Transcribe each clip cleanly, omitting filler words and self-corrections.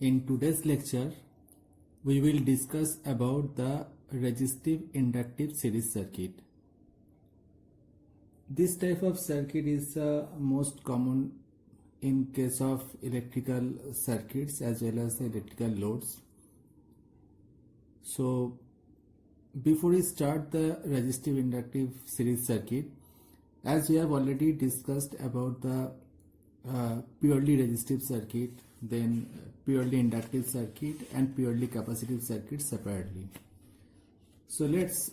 In today's lecture, we will discuss about the resistive inductive series circuit. This type of circuit is most common in case of electrical circuits as well as electrical loads. So before we start the resistive inductive series circuit, as we have already discussed about the purely resistive circuit, then purely inductive circuit and purely capacitive circuit separately. So let's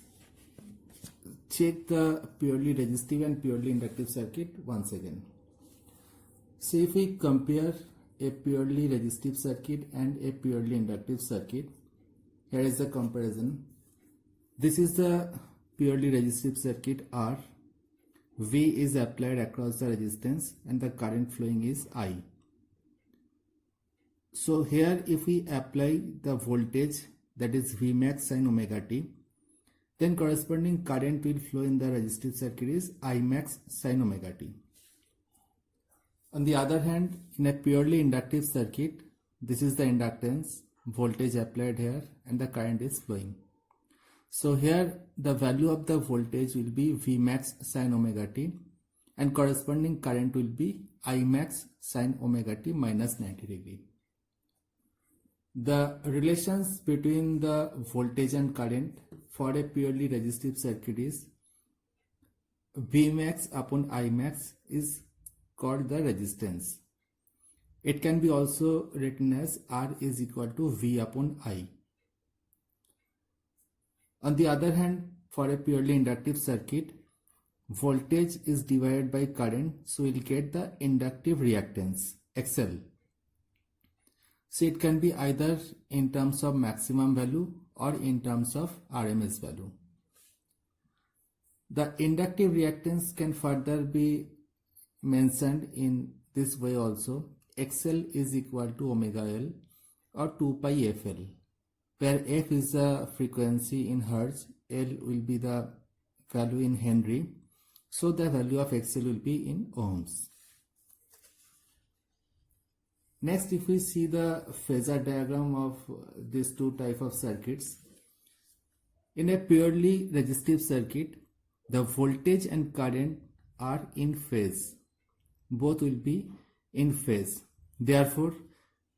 check the purely resistive and purely inductive circuit once again. So if we compare a purely resistive circuit and a purely inductive circuit, here is the comparison. This is the purely resistive circuit R. V is applied across the resistance and the current flowing is I. So here if we apply the voltage, that is V max sin omega t, then corresponding current will flow in the resistive circuit is I max sin omega t. On the other hand, in a purely inductive circuit, this is the inductance, voltage applied here and the current is flowing. So here the value of the voltage will be V max sin omega t and corresponding current will be I max sin omega t minus 90 degree. The relations between the voltage and current for a purely resistive circuit is V max upon I max is called the resistance. It can be also written as R is equal to V upon I. On the other hand, for a purely inductive circuit, voltage is divided by current, so we'll get the inductive reactance, XL. So it can be either in terms of maximum value or in terms of RMS value. The inductive reactance can further be mentioned in this way also. XL is equal to omega L or 2 pi FL, where F is the frequency in Hertz, L will be the value in Henry, so the value of XL will be in ohms. Next, if we see the phasor diagram of these two type of circuits, in a purely resistive circuit, the voltage and current are in phase. Both will be in phase. Therefore,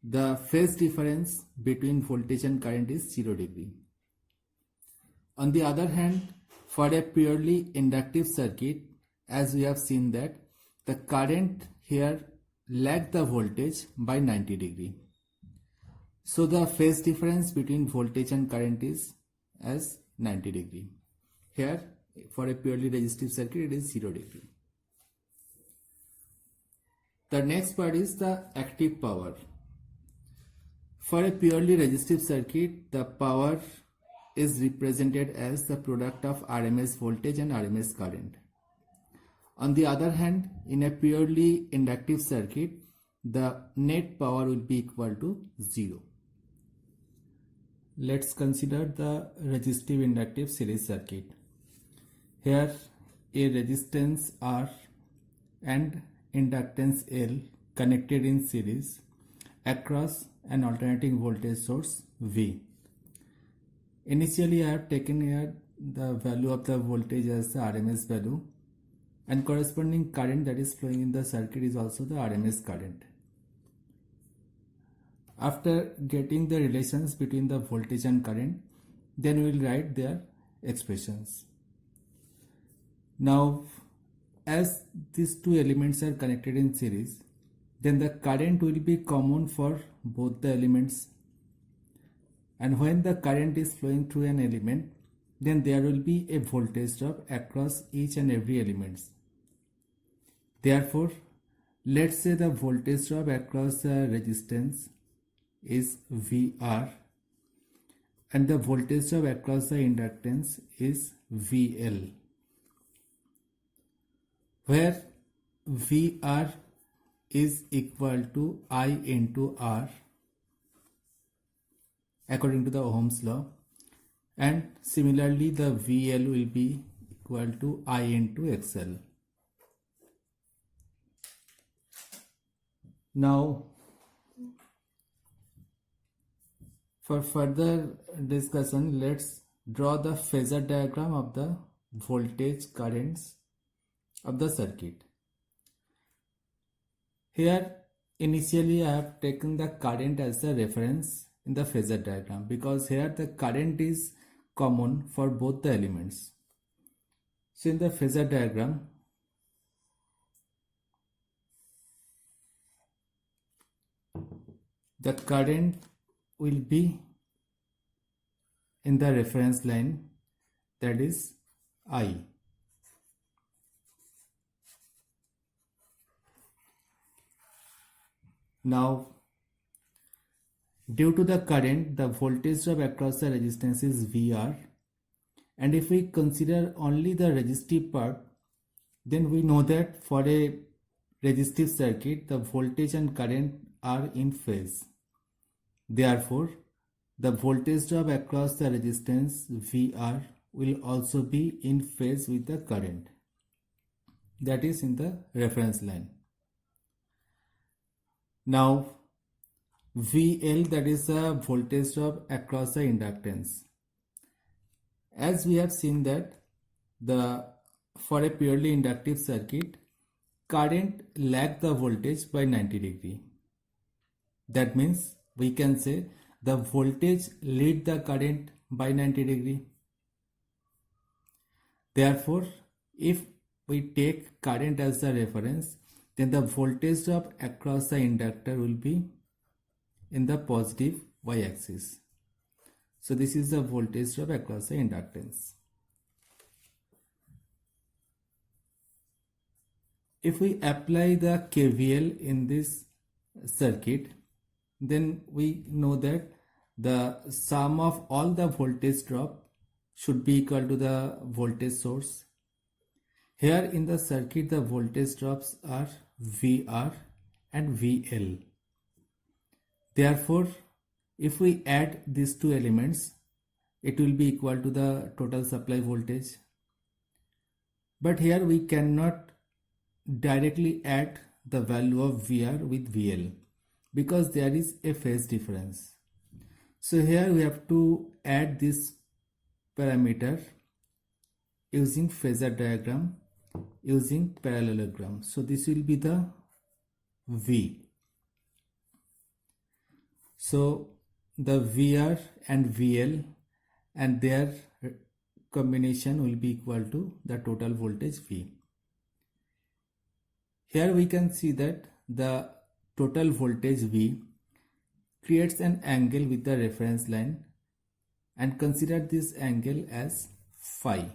the phase difference between voltage and current is 0 degree. On the other hand, for a purely inductive circuit, as we have seen that the current here lag the voltage by 90 degree. So the phase difference between voltage and current is as 90 degree. Here for a purely resistive circuit it is 0 degree. The next part is the active power. For a purely resistive circuit, the power is represented as the product of RMS voltage and RMS current. On the other hand, in a purely inductive circuit, the net power will be equal to 0. Let's consider the resistive inductive series circuit. Here a resistance R and inductance L connected in series across an alternating voltage source V. Initially I have taken here the value of the voltage as the RMS value, and corresponding current that is flowing in the circuit is also the RMS current. After getting the relations between the voltage and current, then we will write their expressions. Now, as these two elements are connected in series, then the current will be common for both the elements. And when the current is flowing through an element, then there will be a voltage drop across each and every element. Therefore, let's say the voltage drop across the resistance is VR and the voltage drop across the inductance is VL, where VR is equal to I into R according to the Ohm's law, and similarly the VL will be equal to I into XL. Now For further discussion, let's draw the phasor diagram of the voltage currents of the circuit. Here initially I have taken the current as the reference in the phasor diagram because here the current is common for both the elements. So in the phasor diagram, the current will be in the reference line, that is I. Now, due to the current, the voltage drop across the resistance is VR, and if we consider only the resistive part, then we know that for a resistive circuit, the voltage and current are in phase. Therefore, the voltage drop across the resistance VR will also be in phase with the current, that is in the reference line. Now, VL, that is the voltage drop across the inductance. As we have seen that for a purely inductive circuit, current lags the voltage by 90 degree. That means we can say the voltage leads the current by 90 degree. Therefore, if we take current as the reference, then the voltage drop across the inductor will be in the positive y-axis. So this is the voltage drop across the inductance. If we apply the KVL in this circuit, then we know that the sum of all the voltage drop should be equal to the voltage source. Here in the circuit, the voltage drops are VR and VL. Therefore, if we add these two elements, it will be equal to the total supply voltage. But here we cannot directly add the value of VR with VL because there is a phase difference. So here we have to add this parameter using phasor diagram, using parallelogram. So this will be the V. So the VR and VL and their combination will be equal to the total voltage V. Here we can see that the total voltage V creates an angle with the reference line, and consider this angle as phi.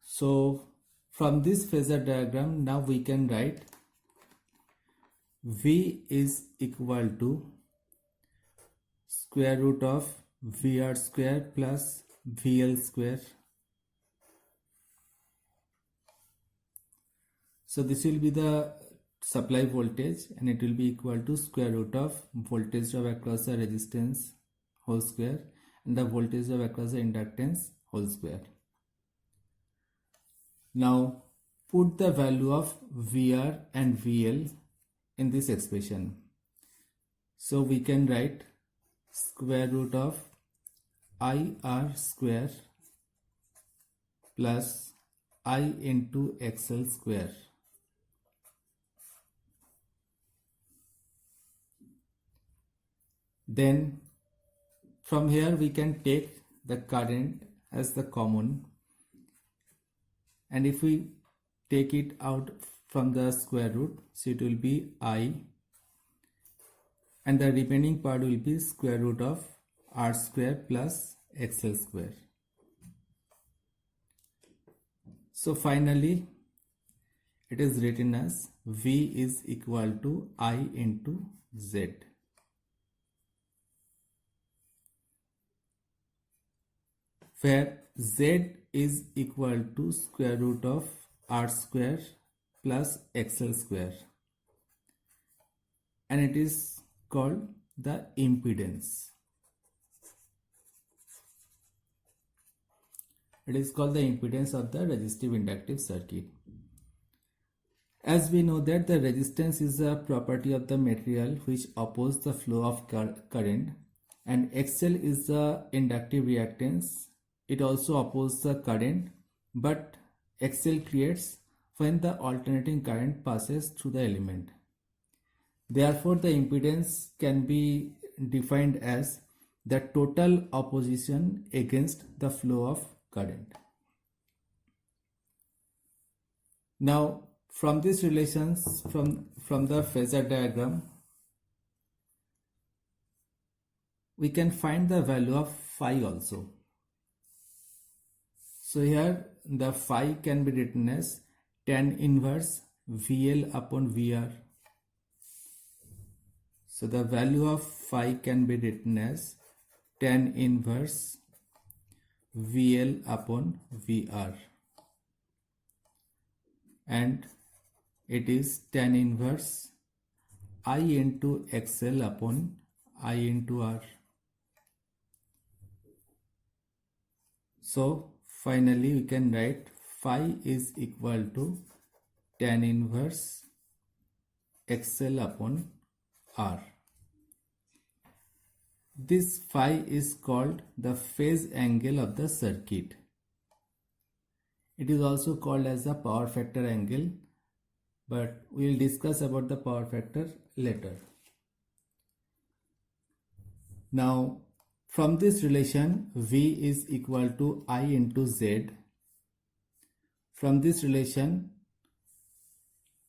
So from this phasor diagram, now we can write V is equal to square root of VR square plus VL square. So this will be the supply voltage, and it will be equal to square root of voltage drop across the resistance whole square and the voltage drop across the inductance whole square. Now put the value of VR and VL in this expression. So we can write square root of IR square plus I into XL square. Then from here we can take the current as the common, and if we take it out from the square root, so it will be I, and the remaining part will be square root of R square plus XL square. So finally it is written as V is equal to I into Z. Where Z is equal to square root of R square plus XL square, and it is called the impedance. It is called the impedance of the resistive inductive circuit. As we know that the resistance is a property of the material which opposes the flow of current, and XL is the inductive reactance. It also opposes the current, but XL creates when the alternating current passes through the element. Therefore, the impedance can be defined as the total opposition against the flow of current. Now, from these relations, from the phasor diagram, we can find the value of phi also. So here the phi can be written as tan inverse VL upon VR. So the value of phi can be written as tan inverse VL upon VR, and it is tan inverse I into XL upon I into R. So finally we can write phi is equal to tan inverse XL upon R. This phi is called the phase angle of the circuit. It is also called as the power factor angle, but we will discuss about the power factor later. Now, from this relation, V is equal to I into Z. From this relation,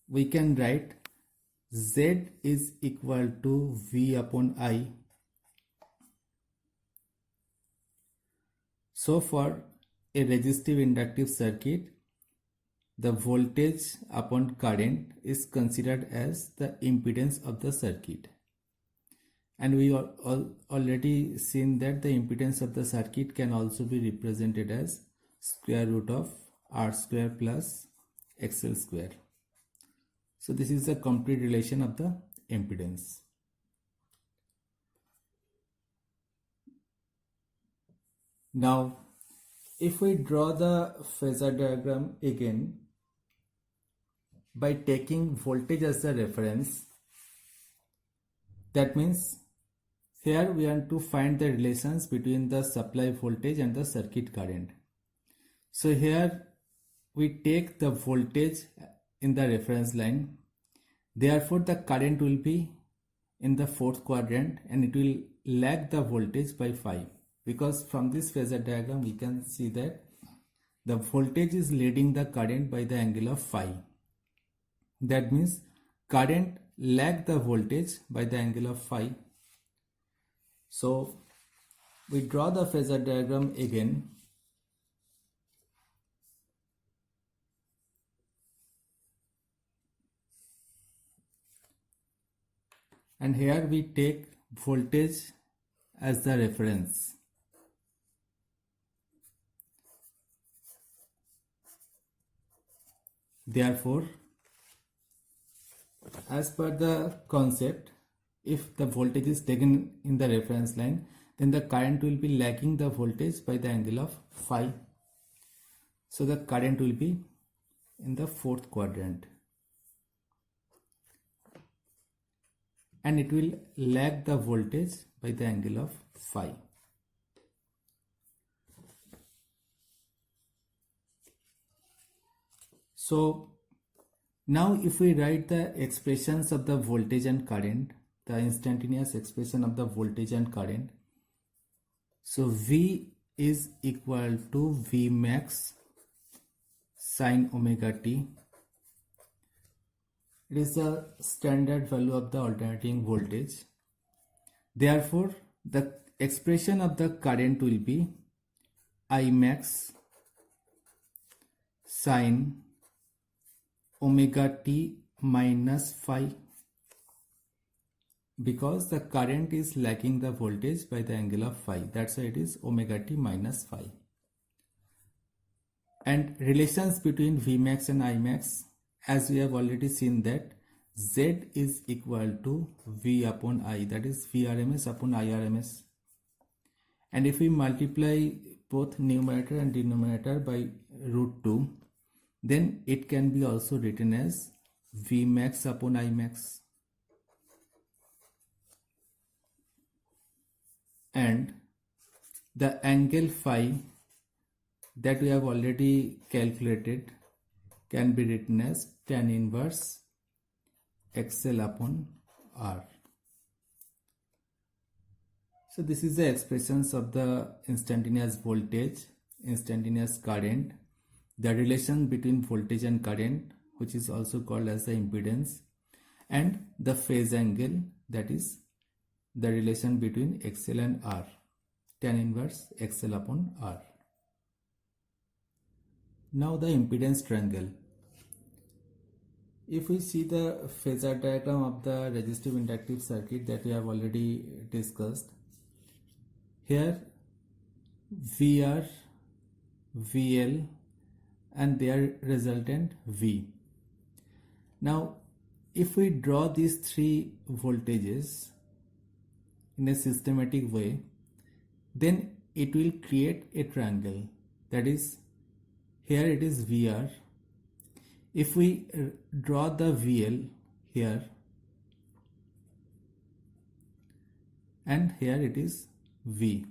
we can write Z is equal to V upon I. So for a resistive inductive circuit, the voltage upon current is considered as the impedance of the circuit. And we already seen that the impedance of the circuit can also be represented as square root of R square plus XL square. So this is the complete relation of the impedance. Now, if we draw the phasor diagram again by taking voltage as the reference, that means here we want to find the relations between the supply voltage and the circuit current. So here we take the voltage in the reference line. Therefore, the current will be in the fourth quadrant and it will lag the voltage by phi. Because from this phasor diagram we can see that the voltage is leading the current by the angle of phi. That means current lag the voltage by the angle of phi. So we draw the phasor diagram again. And here we take voltage as the reference. Therefore, as per the concept, if the voltage is taken in the reference line, then the current will be lagging the voltage by the angle of phi. So the current will be in the fourth quadrant. And it will lag the voltage by the angle of phi. So now if we write the expressions of the voltage and current, the instantaneous expression of the voltage and current, so V is equal to V max sine omega t. It is the standard value of the alternating voltage. Therefore, the expression of the current will be I max sine omega t minus phi, because the current is lagging the voltage by the angle of phi. That's why it is omega t minus phi. And relations between Vmax and Imax, as we have already seen that Z is equal to V upon I, that is Vrms upon Irms. And if we multiply both numerator and denominator by root 2, then it can be also written as V max upon I max, and the angle phi that we have already calculated can be written as tan inverse XL upon R. So this is the expressions of the instantaneous voltage, instantaneous current, the relation between voltage and current, which is also called as the impedance, and the phase angle, that is the relation between XL and R, tan inverse XL upon R. Now the impedance triangle. If we see the phasor diagram of the resistive inductive circuit that we have already discussed, here VR, VL and their resultant V. Now if we draw these three voltages in a systematic way, then it will create a triangle. That is, here it is VR. If we draw the VL here, and here it is V.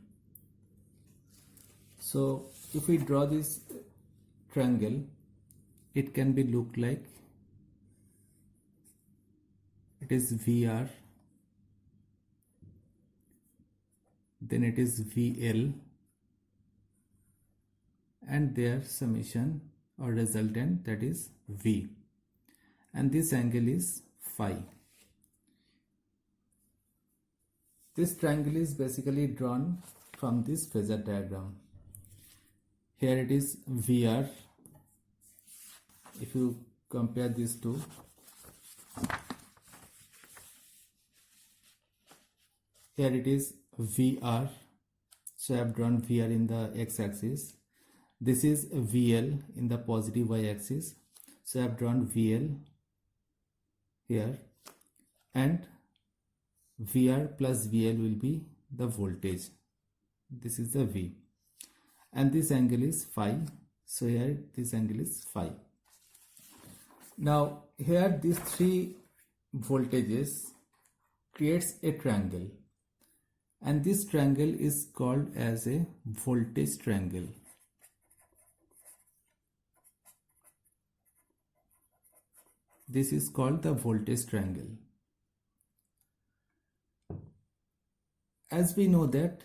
So if we draw this triangle, it can be look like it is VR, then it is VL, and their summation or resultant, that is V, and this angle is phi. This triangle is basically drawn from this phasor diagram. Here it is VR. If you compare these two, here it is VR. So I have drawn VR in the x-axis. This is VL in the positive y-axis. So I have drawn VL here, and VR plus VL will be the voltage. This is the V, and this angle is phi. So here this angle is phi. Now here these three voltages creates a triangle, and this triangle is called as a voltage triangle. This is called the voltage triangle. As we know that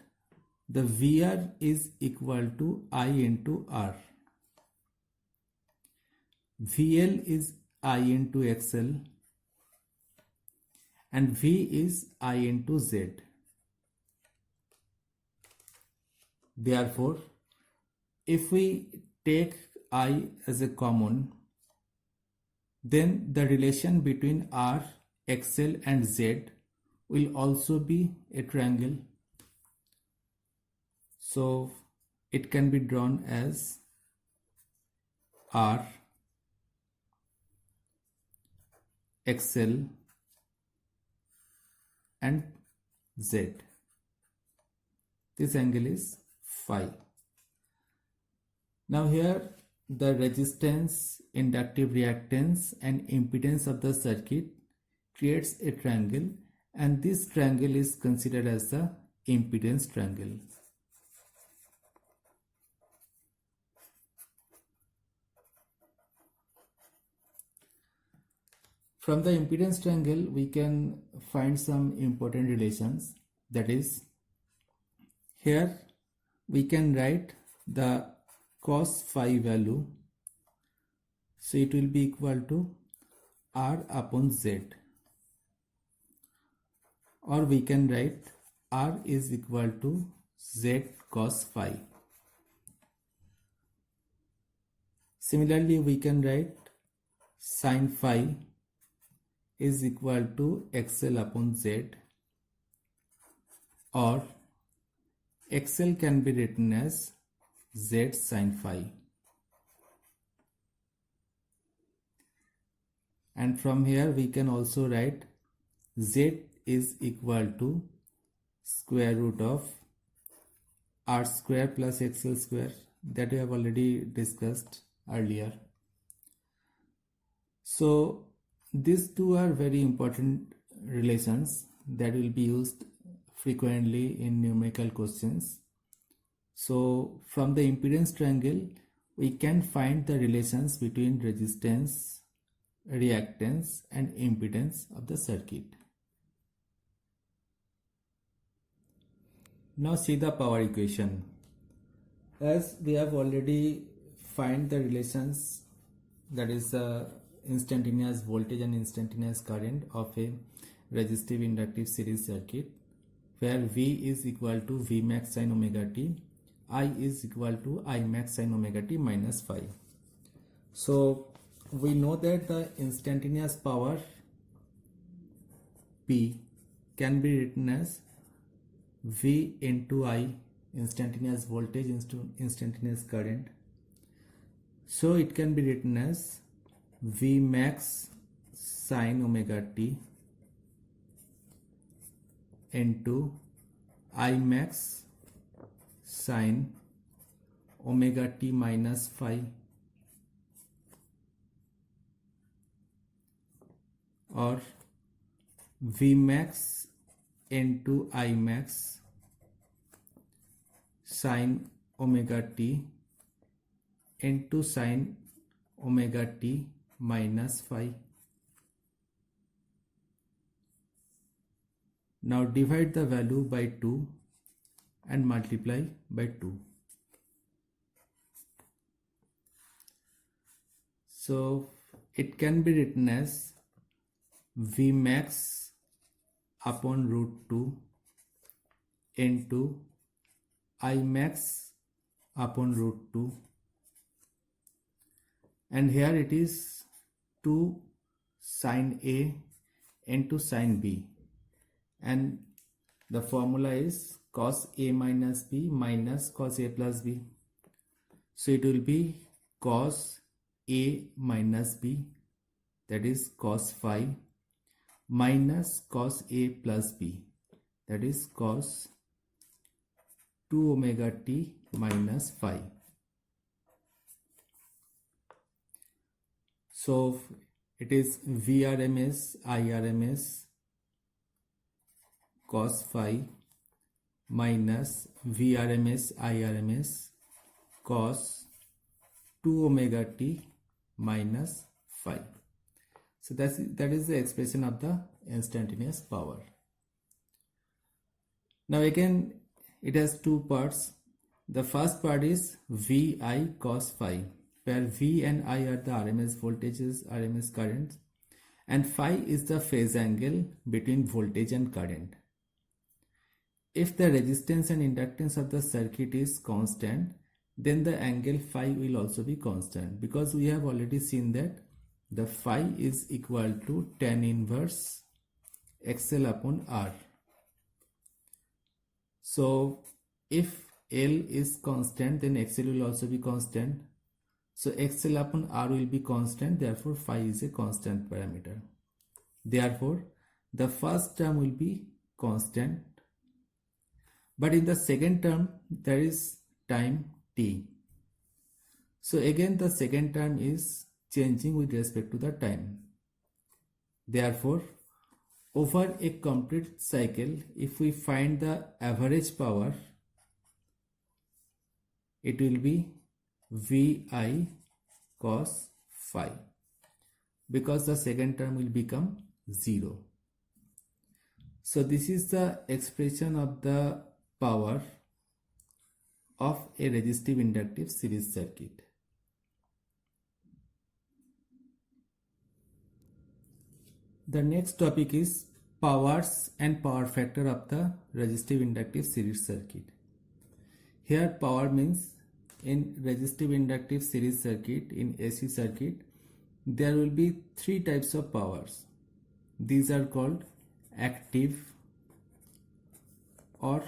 the VR is equal to I into R. VL is I into XL, and V is I into Z. Therefore, if we take I as a common, then the relation between R, XL and Z will also be a triangle. So it can be drawn as R, XL and Z. This angle is phi. Now here the resistance, inductive reactance and impedance of the circuit creates a triangle, and this triangle is considered as the impedance triangle. From the impedance triangle, we can find some important relations. That is, here we can write the cos phi value. So it will be equal to R upon Z. Or we can write R is equal to Z cos phi. Similarly, we can write sin phi is equal to XL upon Z, or XL can be written as Z sin phi. And from here we can also write Z is equal to square root of R square plus XL square, that we have already discussed earlier. So these two are very important relations that will be used frequently in numerical questions. So from the impedance triangle, we can find the relations between resistance, reactance and impedance of the circuit. Now see the power equation. As we have already find the relations, that is the instantaneous voltage and instantaneous current of a resistive inductive series circuit, where V is equal to V max sin omega t, I is equal to I max sin omega t minus phi. So we know that the instantaneous power P can be written as V into I, instantaneous voltage into instantaneous current. So it can be written as V max sin omega t into I max sin omega t minus phi, or V max into I max sin omega t into sin omega t minus phi. Now divide the value by 2 and multiply by 2. So it can be written as V max upon root 2 into I max upon root 2, and here it is 2 sin A into sin B, and the formula is cos A minus B minus cos A plus B. So it will be cos A minus B, that is cos phi, minus cos A plus B, that is cos 2 omega t minus phi. So it is Vrms Irms cos phi minus Vrms Irms cos 2 omega t minus phi. So that is the expression of the instantaneous power. Now again, it has two parts. The first part is Vi cos phi, where V and I are the RMS voltages, RMS currents, and phi is the phase angle between voltage and current. If the resistance and inductance of the circuit is constant, then the angle phi will also be constant, because we have already seen that the phi is equal to tan inverse XL upon R. So if L is constant, then XL will also be constant. So XL upon R will be constant, therefore phi is a constant parameter. Therefore the first term will be constant, but in the second term there is time t. So again the second term is changing with respect to the time. Therefore over a complete cycle, if we find the average power, it will be Vi cos phi, because the second term will become 0. So this is the expression of the power of a resistive inductive series circuit. The next topic is powers and power factor of the resistive inductive series circuit. Here power means in resistive inductive series circuit, in AC circuit, there will be three types of powers. These are called active or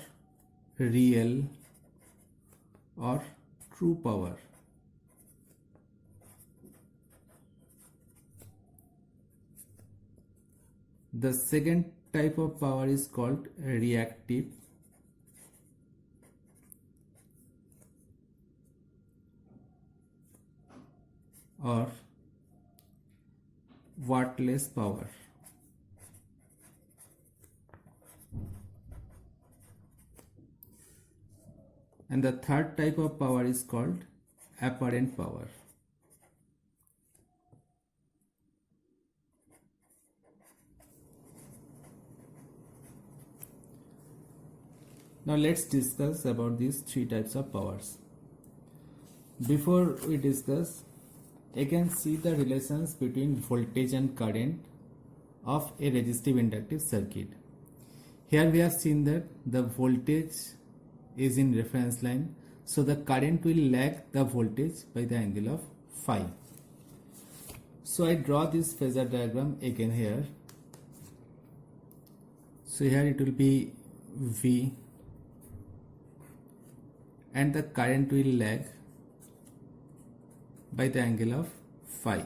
real or true power. The second type of power is called reactive or wattless power. And the third type of power is called apparent power. Now let's discuss about these three types of powers. Before we discuss, again see the relations between voltage and current of a resistive inductive circuit. Here we have seen that the voltage is in reference line, so the current will lag the voltage by the angle of phi. So I draw this phasor diagram again here. So here it will be V and the current will lag by the angle of phi.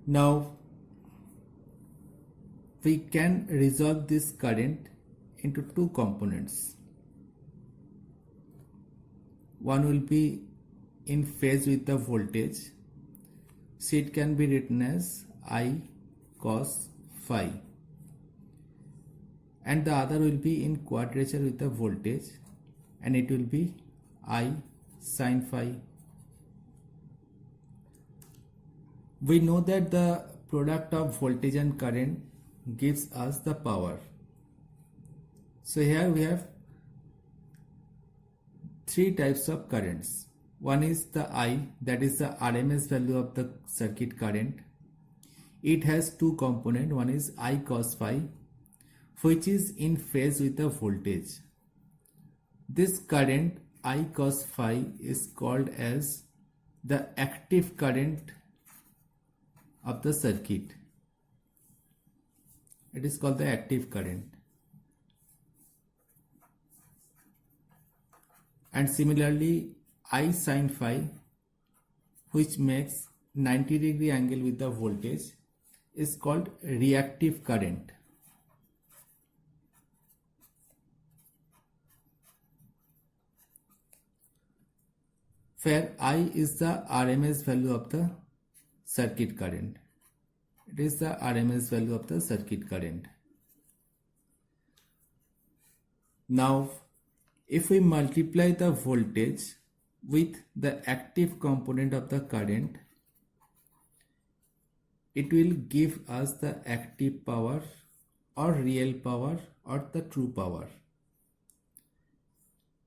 Now we can resolve this current into two components. One will be in phase with the voltage, so it can be written as I cos phi, and the other will be in quadrature with the voltage, and it will be I sin phi. We know that the product of voltage and current gives us the power. So here we have three types of currents. One is the I, that is the RMS value of the circuit current. It has two components. One is I cos phi, which is in phase with the voltage. This current I cos phi is called as the active current of the circuit. It is called the active current. And similarly, I sin phi, which makes 90-degree angle with the voltage, is called reactive current. Where I is the RMS value of the circuit current. It is the RMS value of the circuit current. Now, if we multiply the voltage with the active component of the current, it will give us the active power or real power or the true power.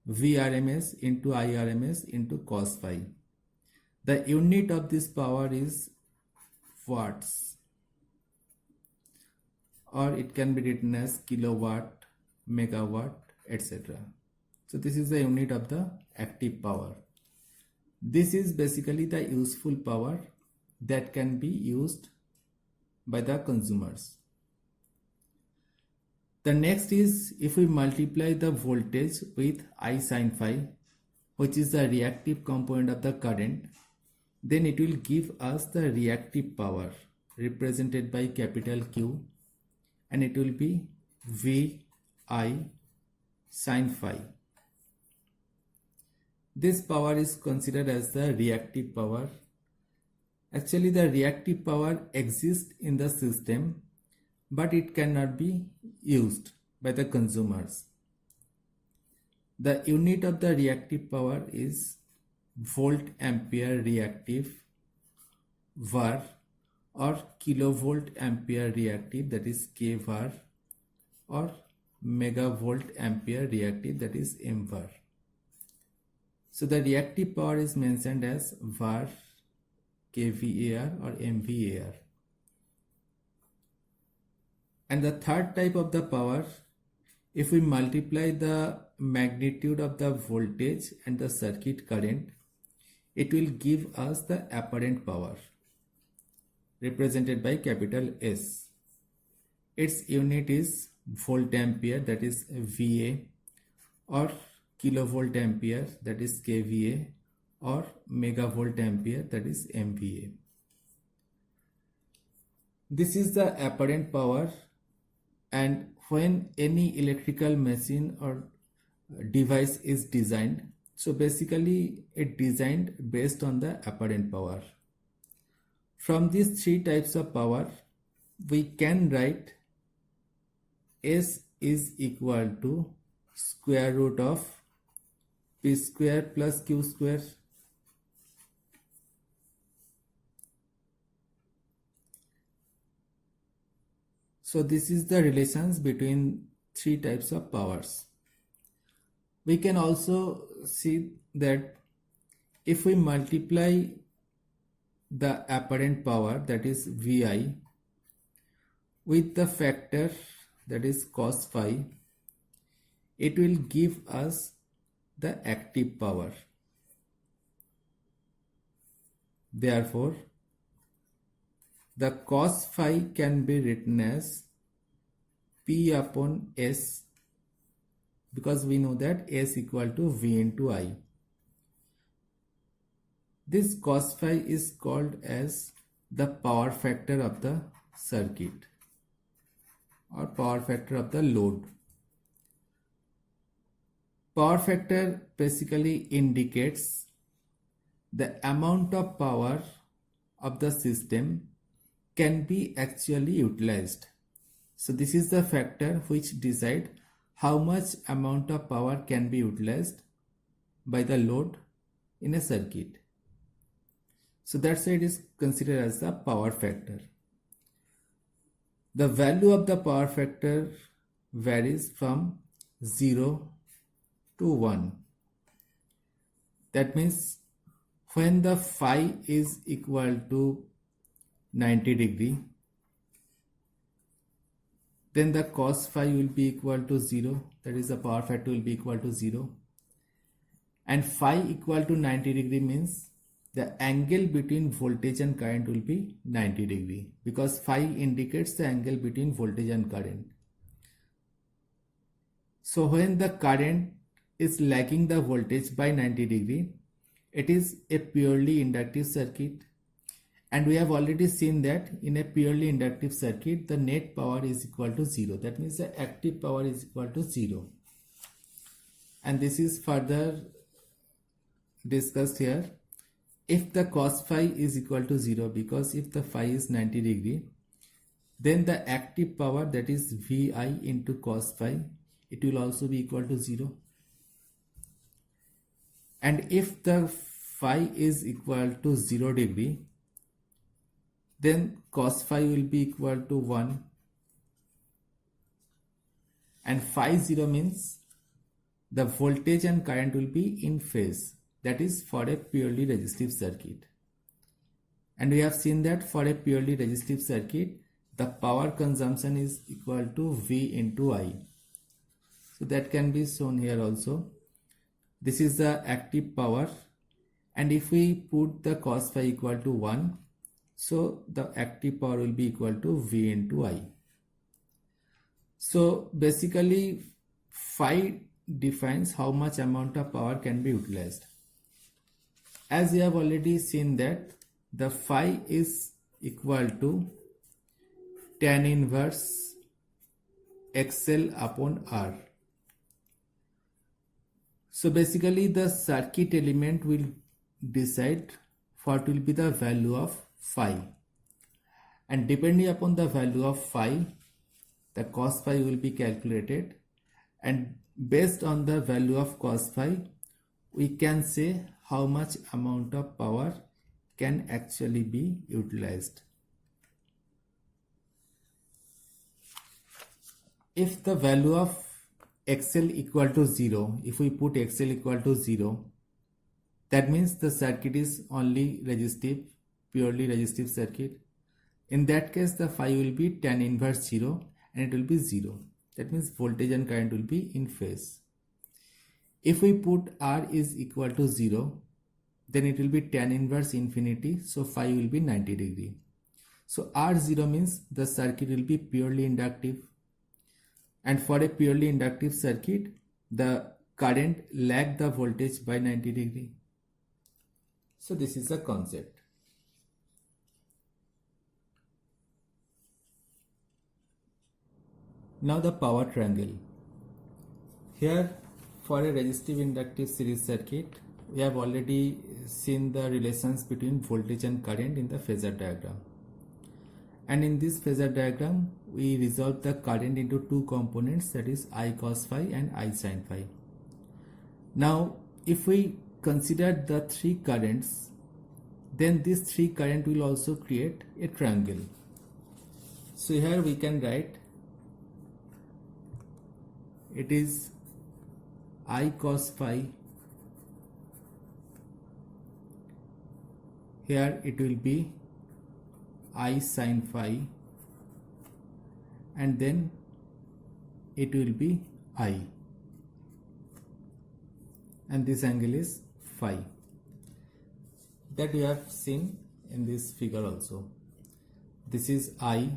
Vrms into Irms into cos phi. The unit of this power is watts, or it can be written as kilowatt, megawatt, etc. So this is the unit of the active power. This is basically the useful power that can be used by the consumers. The next is, if we multiply the voltage with I sin phi, which is the reactive component of the current, then it will give us the reactive power represented by capital Q, and it will be V I sin phi. This power is considered as the reactive power. Actually, the reactive power exists in the system, but it cannot be used by the consumers. The unit of the reactive power is volt ampere reactive var, or kilovolt ampere reactive, that is k var, or megavolt ampere reactive, that is m var. So the reactive power is mentioned as var, kVAR or mVAR. And the third type of the power, if we multiply the magnitude of the voltage and the circuit current, it will give us the apparent power represented by capital S. Its unit is volt ampere, that is VA, or kilovolt ampere, that is kVA, or megavolt ampere, that is MVA. This is the apparent power, and when any electrical machine or device is designed, So basically it designed based on the apparent power. From these three types of power, we can write S is equal to square root of P square plus Q square. So this is the relations between three types of powers. We can also see that if we multiply the apparent power, that is Vi, with the factor, that is cos phi, it will give us the active power. Therefore, the cos phi can be written as P upon S, because we know that S equal to V into I. This cos phi is called as the power factor of the circuit or power factor of the load. Power factor basically indicates the amount of power of the system can be actually utilized. So this is the factor which decide how much amount of power can be utilized by the load in a circuit. So that's why it is considered as the power factor. The value of the power factor varies from 0 to 1. That means when the phi is equal to 90 degree, then the cos phi will be equal to 0, that is the power factor will be equal to 0. And phi equal to 90 degree means the angle between voltage and current will be 90 degree, because phi indicates the angle between voltage and current. So when the current is lagging the voltage by 90 degree, it is a purely inductive circuit. And we have already seen that in a purely inductive circuit, the net power is equal to 0. That means the active power is equal to 0. And this is further discussed here. If the cos phi is equal to 0, because if the phi is 90 degree, then the active power, that is Vi into cos phi, it will also be equal to 0. And if the phi is equal to 0 degree, then cos phi will be equal to 1. And phi 0 means the voltage and current will be in phase. That is for a purely resistive circuit. And we have seen that for a purely resistive circuit, the power consumption is equal to V into I. So that can be shown here also. This is the active power. And if we put the cos phi equal to 1, so the active power will be equal to V into I. So basically phi defines how much amount of power can be utilized. As we have already seen that the phi is equal to tan inverse XL upon R. So basically the circuit element will decide what will be the value of phi, and depending upon the value of phi, the cos phi will be calculated, and based on the value of cos phi, we can say how much amount of power can actually be utilized. If the value of XL equal to 0, if we put XL equal to 0, that means the circuit is only resistive, purely resistive circuit. In that case, the phi will be tan inverse 0 and it will be 0. That means voltage and current will be in phase. If we put R is equal to 0, then it will be tan inverse infinity, so phi will be 90 degree. So R0 means the circuit will be purely inductive. And for a purely inductive circuit, the current lag the voltage by 90 degree. So this is the concept. Now the power triangle. Here for a resistive inductive series circuit, we have already seen the relations between voltage and current in the phasor diagram. And in this phasor diagram, we resolve the current into two components, that is I cos phi and I sin phi. Now, if we consider the three currents, then these three current will also create a triangle. So here we can write it is I cos phi, here it will be I sin phi, and then it will be I, and this angle is phi, that we have seen in this figure also. This is I,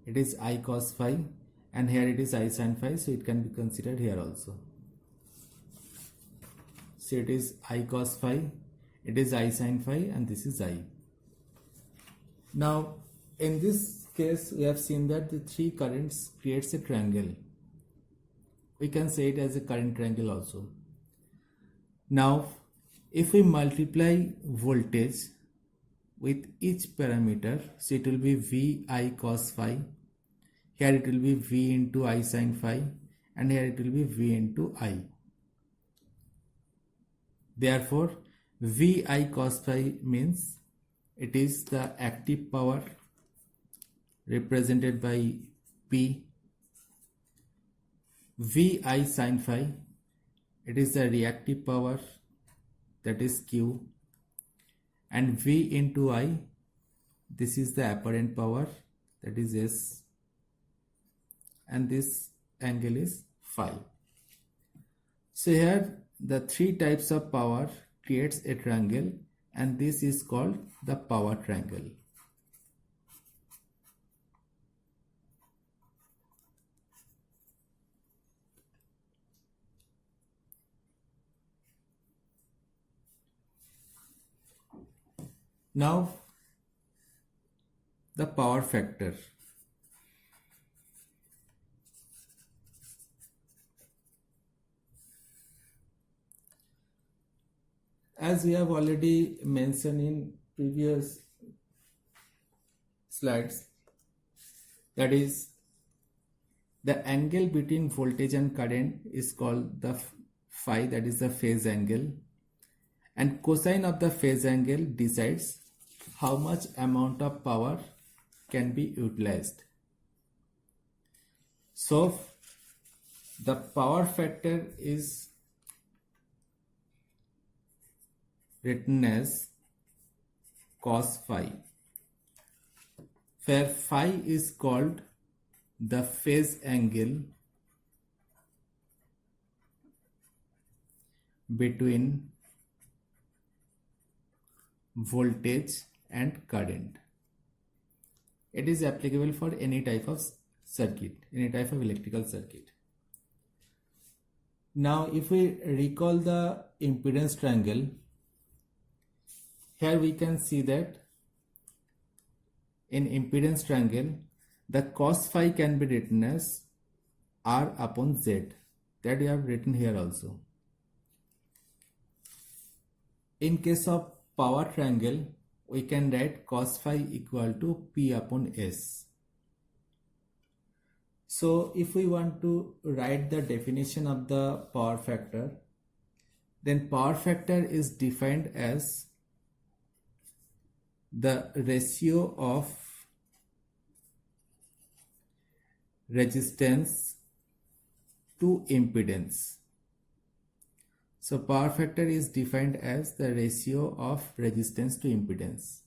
it is I cos phi, and here it is I sin phi, so it can be considered here also. So it is I cos phi, it is I sin phi, and this is I. Now in this case we have seen that the three currents creates a triangle. We can say it as a current triangle also. Now if we multiply voltage with each parameter, so it will be V I cos phi, here it will be V into I sin phi, and here it will be V into I. Therefore V I cos phi means it is the active power represented by P. V I sin phi, it is the reactive power, that is Q, and V into I, this is the apparent power, that is S, and this angle is phi. So here the three types of power creates a triangle, and this is called the power triangle. Now the power factor. As we have already mentioned in previous slides, that is the angle between voltage and current is called the phi, that is the phase angle, and cosine of the phase angle decides how much amount of power can be utilized. So the power factor is written as cos phi, where phi is called the phase angle between voltage and current. It is applicable for any type of circuit, any type of electrical circuit. Now if we recall the impedance triangle, here we can see that in impedance triangle the cos phi can be written as R upon Z, that we have written here also. In case of power triangle, we can write cos phi equal to P upon S. So if we want to write the definition of the power factor, then power factor is defined as the ratio of resistance to impedance. So power factor is defined as the ratio of resistance to impedance.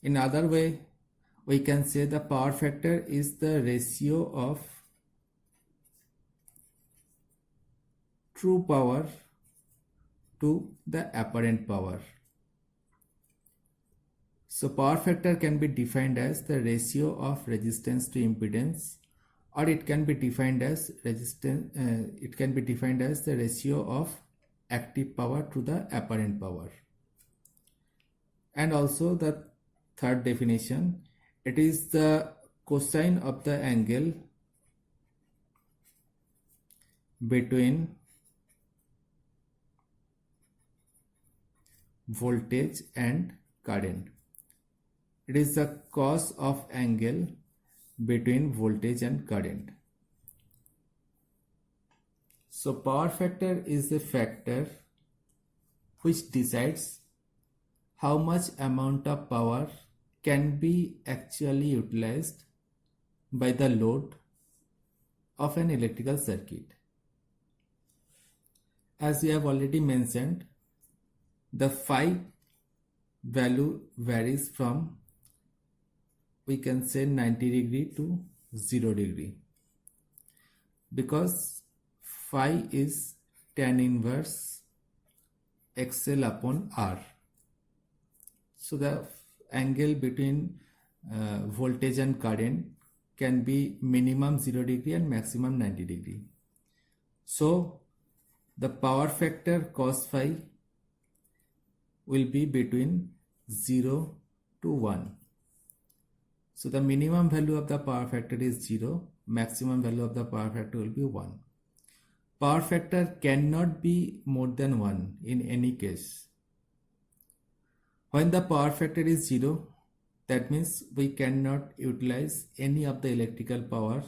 In other way, we can say the power factor is the ratio of true power to the apparent power. So power factor can be defined as the ratio of resistance to impedance, or it can be defined as it can be defined as the ratio of active power to the apparent power. And also the third definition, it is the cosine of the angle between voltage and current. It is the cos of angle between voltage and current. So power factor is the factor which decides how much amount of power can be actually utilized by the load of an electrical circuit. As we have already mentioned, the phi value varies from, we can say, 90 degree to 0 degree, because phi is tan inverse XL upon R. So the angle between voltage and current can be minimum 0 degree and maximum 90 degree. So the power factor cos phi will be between 0 to 1. So the minimum value of the power factor is 0, maximum value of the power factor will be 1. Power factor cannot be more than 1 in any case. When the power factor is 0, that means we cannot utilize any of the electrical power.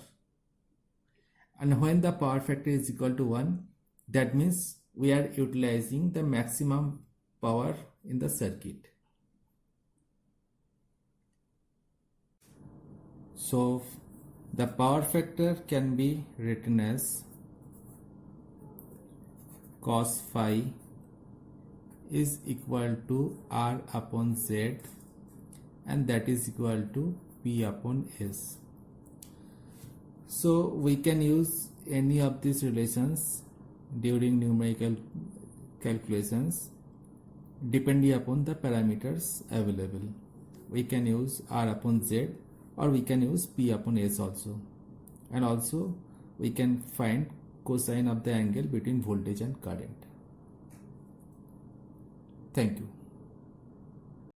And when the power factor is equal to 1, that means we are utilizing the maximum power in the circuit. So the power factor can be written as cos phi is equal to R upon Z, and that is equal to P upon S. So we can use any of these relations during numerical calculations depending upon the parameters available. We can use R upon Z, or we can use P upon S also. And also we can find cosine of the angle between voltage and current. Thank you.